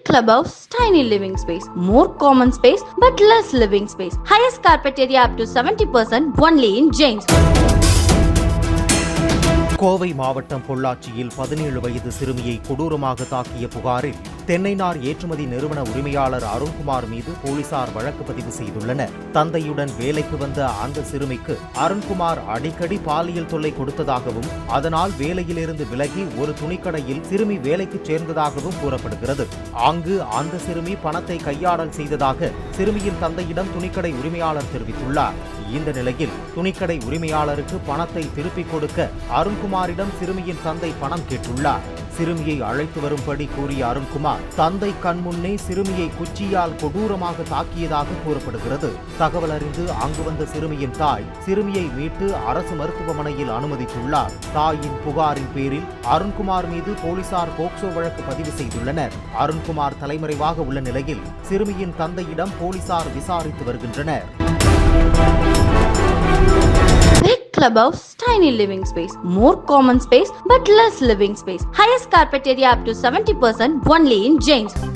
Clubhouse, tiny living space, more common space but less living space. Highest carpet area up to 70% only in Janesville. Kovai மாவட்டம் பொள்ளாச்சியில் 17 வயது சிறுமியை கொடூரமாக தாக்கிய புகாரில் தென்னைநார் ஏற்றுமதி நிறுவன உரிமையாளர் அருண்குமார் மீது போலீசார் வழக்கு பதிவு செய்துள்ளனர். தந்தையுடன் வேலைக்கு வந்த அந்த சிறுமிக்கு அருண்குமார் அடிக்கடி பாலியல் தொல்லை கொடுத்ததாகவும் அதனால் வேலையிலிருந்து விலகி ஒரு துணிக்கடையில் சிறுமி வேலைக்கு சேர்ந்ததாகவும் கூறப்படுகிறது. அங்கு அந்த சிறுமி பணத்தை கையாடல் செய்ததாக சிறுமியின் தந்தையிடம் துணிக்கடை உரிமையாளர் தெரிவித்துள்ளார். இந்த நிலையில் துணிக்கடை உரிமையாளருக்கு பணத்தை திருப்பிக் கொடுக்க அருண்குமாரிடம் சிறுமியின் தந்தை பணம் கேட்டுள்ளார். சிறுமியை அழைத்து வரும்படி கூறிய அருண்குமார் தந்தை கண்முன்னே சிறுமியை குச்சியால் கொடூரமாக தாக்கியதாக கூறப்படுகிறது. தகவல் அறிந்து அங்கு வந்த சிறுமியின் தாய் சிறுமியை மீட்டு அரசு மருத்துவமனையில் அனுமதித்துள்ளார். தாயின் புகாரின் பேரில் அருண்குமார் மீது போலீசார் போக்சோ வழக்கு பதிவு செய்துள்ளனர். அருண்குமார் தலைமறைவாக உள்ள நிலையில் சிறுமியின் தந்தையிடம் போலீசார் விசாரித்து வருகின்றனர். Big clubhouse, tiny living space, more common space but less living space. Highest carpet area up to 70% only in Janesville.